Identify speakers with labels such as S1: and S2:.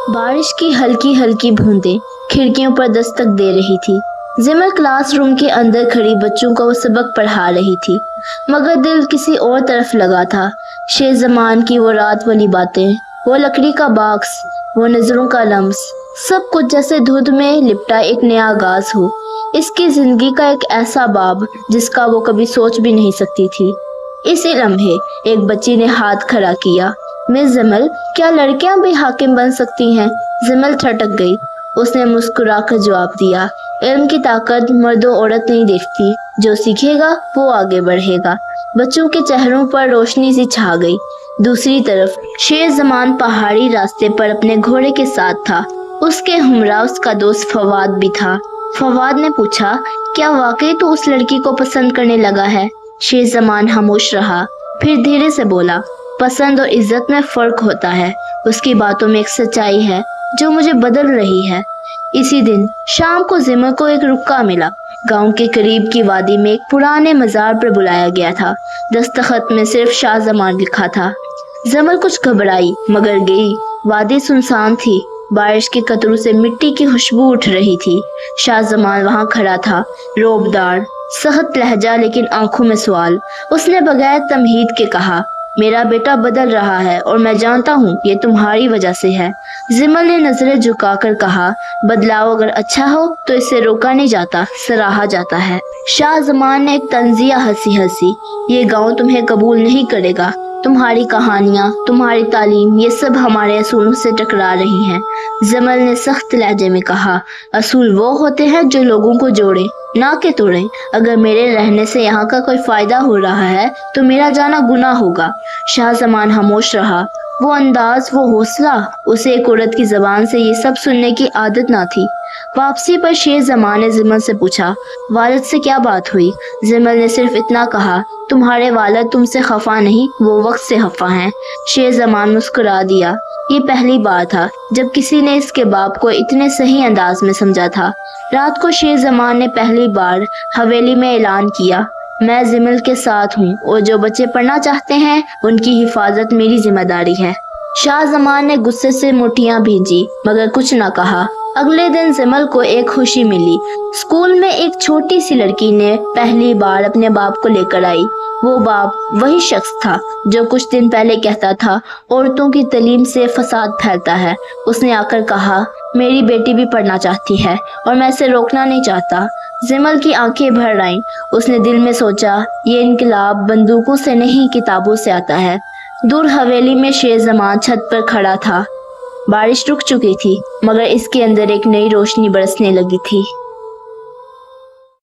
S1: बारिश की हल्की हल्की बूंदें खिड़कियों पर दस्तक दे रही थी। जिमल क्लासरूम के अंदर खड़ी बच्चों को वो सबक पढ़ा रही थी, मगर दिल किसी और तरफ लगा था। शेर जमान की वो रात वाली बातें, वो लकड़ी का बॉक्स, वो नजरों का लम्स, सब कुछ जैसे धुंध में लिपटा एक नया आगाज हो। इसकी जिंदगी का एक ऐसा बाब जिसका वो कभी सोच भी नहीं सकती थी। इसी लम्हे एक बच्ची ने हाथ खड़ा किया। मिस जमल, क्या लड़कियां भी हाकिम बन सकती हैं? जमल ठटक गई। उसने मुस्कुराकर जवाब दिया, इल्म की ताकत मर्दों औरत नहीं देखती, जो सीखेगा वो आगे बढ़ेगा। बच्चों के चेहरों पर रोशनी सी छा गई। दूसरी तरफ शेर जमान पहाड़ी रास्ते पर अपने घोड़े के साथ था। उसके हमरा उसका दोस्त फवाद भी था। फवाद ने पूछा, क्या वाकई तू उस लड़की को पसंद करने लगा है? शेर जमान खामोश रहा, फिर धीरे से बोला, पसंद और इज्जत में फर्क होता है। उसकी बातों में एक सच्चाई है जो मुझे बदल रही है। इसी दिन शाम को जिमल को एक रुक्का मिला। गांव के करीब की वादी में एक पुराने मजार पर बुलाया गया था। दस्तखत में सिर्फ शाह जमान लिखा था। जमल कुछ घबराई मगर गई। वादी सुनसान थी। बारिश के कतरों से मिट्टी की खुशबू उठ रही थी। शाह जमान वहां खड़ा था, रोबदार, सहत लहजा लेकिन आंखों में सवाल। उसने बगैर तमहीद के कहा, मेरा बेटा बदल रहा है और मैं जानता हूँ ये तुम्हारी वजह से है। जिमल ने नजरें झुकाकर कहा, बदलाव अगर अच्छा हो तो इसे रोका नहीं जाता, सराहा जाता है। शाह जमान ने एक तंजिया हंसी, ये गांव तुम्हें कबूल नहीं करेगा। तुम्हारी कहानियाँ, तुम्हारी तालीम, ये सब हमारे असूलों से टकरा रही हैं। जमल ने सख्त लहजे में कहा, असूल वो होते हैं जो लोगों को जोड़े, ना कि तोड़े। अगर मेरे रहने से यहाँ का कोई फायदा हो रहा है तो मेरा जाना गुनाह होगा। शाह जमान खामोश रहा। वो अंदाज, वो हौसला, उसे एक औरत की जबान से ये सब सुनने की आदत ना थी। वापसी पर शेर जमान ने जिमल से पूछा, वालिद से क्या बात हुई? जिमल ने सिर्फ इतना कहा, तुम्हारे वालिद तुमसे खफा नहीं, वो वक्त से खफा हैं। शेर जमान मुस्कुरा दिया। ये पहली बार था जब किसी ने इसके बाप को इतने सही अंदाज में समझा था। रात को शेर जमान ने पहली बार हवेली में ऐलान किया, मैं जिमल के साथ हूँ और जो बच्चे पढ़ना चाहते हैं उनकी हिफाजत मेरी जिम्मेदारी है। शाह जमान ने गुस्से से मुठ्ठियां भींची मगर कुछ न कहा। अगले दिन जिमल को एक खुशी मिली। स्कूल में एक छोटी सी लड़की ने पहली बार अपने बाप को लेकर आई। वो बाप वही शख्स था जो कुछ दिन पहले कहता था, औरतों की तालीम से फसाद फैलता है। उसने आकर कहा, मेरी बेटी भी पढ़ना चाहती है और मैं इसे रोकना नहीं चाहता। जिमल की आंखें भर आईं। उसने दिल में सोचा, ये इनकलाब बंदूकों से नहीं किताबों से आता है। दूर हवेली में शेर जमान छत पर खड़ा था। बारिश रुक चुकी थी मगर इसके अंदर एक नई रोशनी बरसने लगी थी।